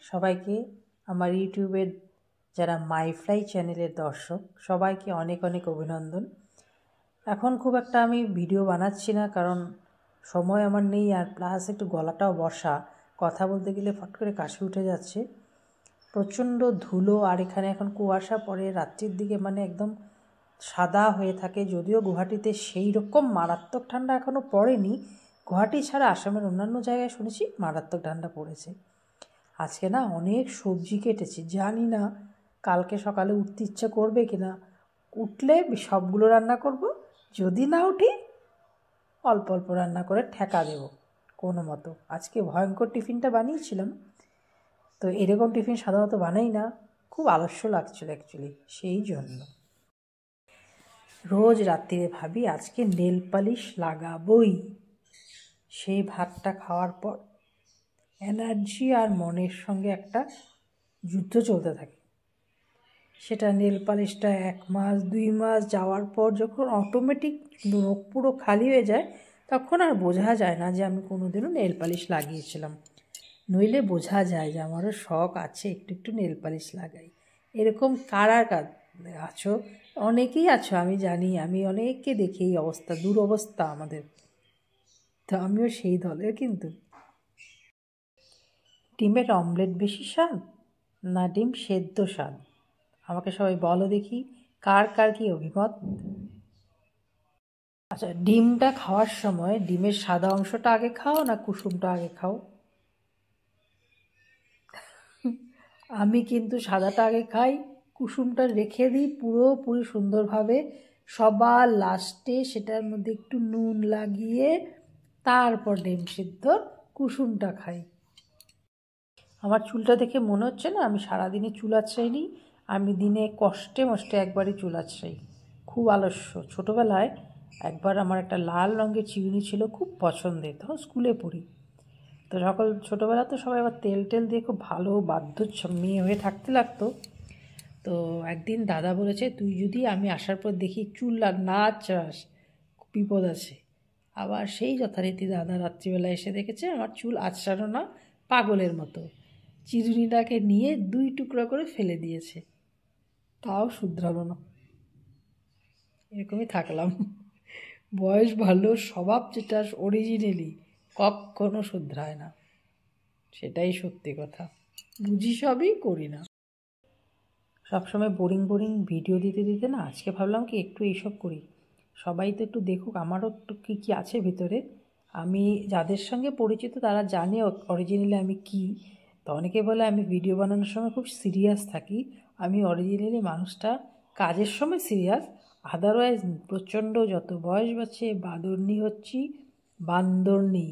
সবাইকে আমার ইউটিউবের যারা মাই ফ্লাই চ্যানেলের দর্শক সবাইকে অনেক অনেক অভিনন্দন। এখন খুব একটা আমি ভিডিও বানাচ্ছি না, কারণ সময় আমার নেই, আর প্লাস একটু গলাটাও বসা, কথা বলতে গেলে ফট করে কাশি উঠে যাচ্ছে। প্রচণ্ড ধুলো, আর এখানে এখন কুয়াশা পড়ে রাত্রির দিকে, মানে একদম সাদা হয়ে থাকে। যদিও গুয়াহাটিতে সেই রকম মারাত্মক ঠান্ডা এখনও পড়েনি, গুয়াহাটি ছাড়া আসামের অন্যান্য জায়গায় শুনেছি মারাত্মক ঠান্ডা পড়েছে। আজকে না অনেক সবজি কেটেছি, জানি না কালকে সকালে উঠতে ইচ্ছা করবে কিনা। উঠলে সবগুলো রান্না করব, যদি না উঠি অল্প অল্প রান্না করে ঠেকা দেব কোনো মতো। আজকে ভয়ঙ্কর টিফিনটা বানিয়েছিলাম, তো এরকম টিফিন সাধারণত বানাই না, খুব আলস্য লাগছিল অ্যাকচুয়ালি, সেই জন্য। রোজ রাত্রিরে ভাবি আজকে নেল পালিশ লাগাবই, সেই ভাতটা খাওয়ার পর এনার্জি আর মনের সঙ্গে একটা যুদ্ধ চলতে থাকে। সেটা নেল পালিশটা 1 মাস 2 মাস যাওয়ার পর যখন অটোমেটিক নখ পুরো খালি হয়ে যায়, তখন আর বোঝা যায় না যে আমি কোনোদিনও নেল পালিশ লাগিয়েছিলাম। নইলে বোঝা যায় যে আমারও শখ আছে একটু একটু নেল পালিশ লাগাই। এরকম কারা আছো, অনেকেই আছো আমি জানি, আমি অনেককে দেখি এই অবস্থা, দুরবস্থা আমাদের, তো আমিও সেই দলের। কিন্তু ডিমের অমলেট বেশি স্বাদ না ডিম সেদ্ধ স্বাদ? আমাকে সবাই বলো দেখি, কার কার কি অভিমত। আচ্ছা, ডিমটা খাওয়ার সময় ডিমের সাদা অংশটা আগে খাও না কুসুমটা আগে খাও? আমি কিন্তু সাদাটা আগে খাই, কুসুমটা রেখে দিই পুরোপুরি সুন্দরভাবে, সবার লাস্টে সেটার মধ্যে একটু নুন লাগিয়ে তারপর ডিম সিদ্ধ কুসুমটা খাই। আমার চুলটা দেখে মনে হচ্ছে না আমি সারাদিনে চুল আঁচড়াইনি? আমি দিনে কষ্টে মষ্টে একবারই চুল আঁচড়াই, খুব আলস্য। ছোটোবেলায় একবার আমার একটা লাল রঙের চিরুনি ছিল, খুব পছন্দের, তখন স্কুলে পড়ি। তো ছোটোবেলা তো সবাই আবার তেল টেল দিয়ে খুব ভালো বাধ্য মেয়ে হয়ে থাকতে লাগতো। তো একদিন দাদা বলেছে, তুই যদি আমি আসার পর দেখি চুল না আঁচড়াস বিপদ আছে। আবার সেই যথারীতি দাদা রাত্রিবেলা এসে দেখেছে আমার চুল আঁচড়ানো না, পাগলের মতো চিরুনিটাকে নিয়ে 2 টুকরা করে ফেলে দিয়েছে, তাও শুধরালো না। এরকমই থাকলাম। বয়স ভালো, স্বভাব যেটা অরিজিনালি কখনো শুধরায় না, সেটাই সত্যি কথা। বুঝি সবই, করি না। সবসময় বোরিং বোরিং ভিডিও দিতে দিতে না আজকে ভাবলাম কি একটু এইসব করি, সবাই তো একটু দেখুক আমারও একটু কী কী আছে ভিতরে। আমি যাদের সঙ্গে পরিচিত তারা জানে অরিজিনালি আমি কী। তো অনেকে বলে আমি ভিডিও বানানোর সময় খুব সিরিয়াস থাকি, আমি অরিজিনালি মানুষটা কাজের সময় সিরিয়াস, আদারওয়াইজ প্রচণ্ড যত বয়স বাড়ছে বাঁদরনি হচ্ছি, বান্দরনি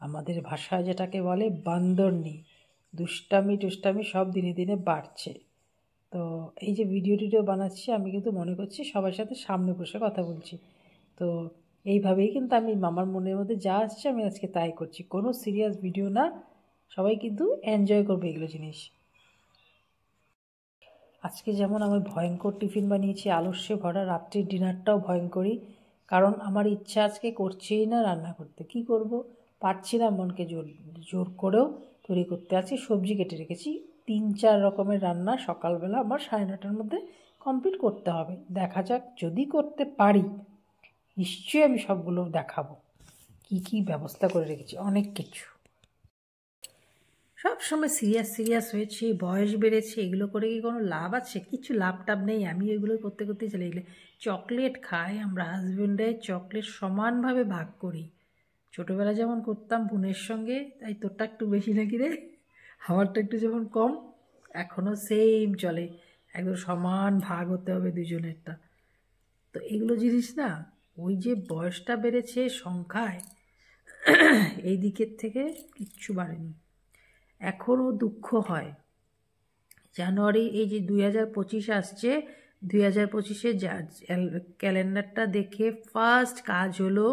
আমাদের ভাষায় যেটাকে বলে বান্দরনি, দুষ্টামি টুষ্টামি সব দিনে দিনে বাড়ছে। তো এই যে ভিডিও টিডিও বানাচ্ছি আমি কিন্তু মনে করছি সবার সাথে সামনে বসে কথা বলছি। তো এইভাবেই কিন্তু আমি আমার মনের মধ্যে যা আসছে আমি আজকে তাই করছি, কোনো সিরিয়াস ভিডিও না, সবাই কিন্তু এনজয় করবে এগুলো জিনিস। আজকে যেমন আমি ভয়ঙ্কর টিফিন বানিয়েছি, আলস্যে ভরা, রাত্রির ডিনারটাও ভয়ঙ্করই, কারণ আমার ইচ্ছা আজকে করছেই না রান্না করতে। কি করব, পারছি না, মনকে জোর করেও তৈরি করতে আছি। সবজি কেটে রেখেছি, 3-4 রকমের রান্না সকালবেলা আমার 9:30টার মধ্যে কমপ্লিট করতে হবে। দেখা যাক, যদি করতে পারি নিশ্চয়ই আমি সবগুলো দেখাবো কি কি ব্যবস্থা করে রেখেছি, অনেক কিছু। সব সময় সিরিয়াস হয়েছে, বয়স বেড়েছে, এগুলো করে কি কোনো লাভ আছে? কিছু লাভ টাভ নেই। আমি এগুলো করতে করতে চলে গেলে চকলেট খাই, আমরা হাজব্যান্ডে চকলেট সমানভাবে ভাগ করি। ছোটোবেলা যেমন করতাম বোনের সঙ্গে, তাই তোরটা একটু বেশি নাকি রে, আমারটা একটু যেমন কম, এখনও সেম চলে, একদম সমান ভাগ হতে হবে দুজনেরটা। তো এগুলো জিনিস না, ওই যে বয়সটা বেড়েছে সংখ্যায়, এই দিকের থেকে কিচ্ছু বাড়েনি। এখনও দুঃখ হয়। জানুয়ারি এই যে 2025 আসছে, 2025-এ ক্যালেন্ডারটা দেখে ফার্স্ট কাজ হলো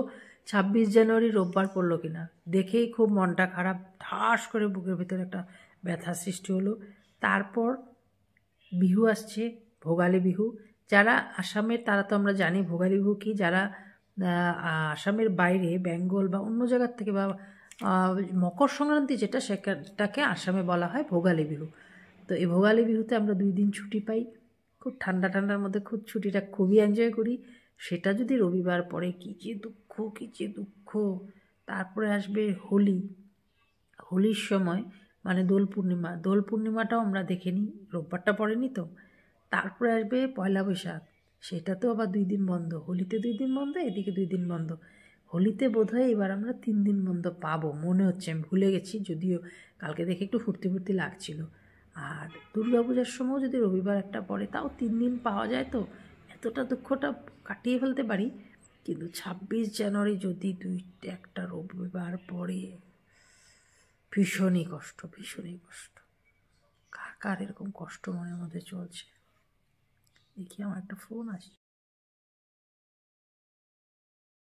26 জানুয়ারি রোববার পড়লো কিনা, দেখেই খুব মনটা খারাপ, ঠাস করে বুকের ভিতরে একটা ব্যথা সৃষ্টি হলো। তারপর বিহু আসছে, ভোগালী বিহু। যারা আসামের তারা তো আমরা জানি ভোগালী বিহু কি, যারা আসামের বাইরে বেঙ্গল বা অন্য জায়গার থেকে বা মকর সংক্রান্তি যেটা সেটাকে আসামে বলা হয় ভোগালী বিহু। তো এই ভোগালী বিহুতে আমরা 2 দিন ছুটি পাই, খুব ঠান্ডা ঠান্ডার মধ্যে খুব ছুটিটা খুবই এনজয় করি। সেটা যদি রবিবার পড়ে কী যে দুঃখ, কী যে দুঃখ। তারপরে আসবে হোলি। হোলির সময় মানে দোল পূর্ণিমা, দোল পূর্ণিমাটাও আমরা দেখে নিই, রোববারটা পড়েনি তো। তারপরে আসবে পয়লা বৈশাখ, সেটাতেও আবার 2 দিন বন্ধ, হোলিতে 2 দিন বন্ধ, এদিকে 2 দিন বন্ধ। হোলিতে বোধহয় এবার আমরা 3 দিন বন্ধ পাবো মনে হচ্ছে, আমি ভুলে গেছি, যদিও কালকে দেখে একটু ফুর্তি ফুর্তি লাগছিল। আর দুর্গাপূজার সময়ও যদি রবিবার একটা পড়ে তাও 3 দিন পাওয়া যায়, তো এতটা দুঃখটা কাটিয়ে ফেলতে পারি। কিন্তু 26 জানুয়ারি যদি একটা রবিবার পড়ে, ভীষণই কষ্ট, ভীষণই কষ্ট। কার কার এরকম কষ্ট মনের মধ্যে চলছে? দেখি আমার একটা ফোন আসছে।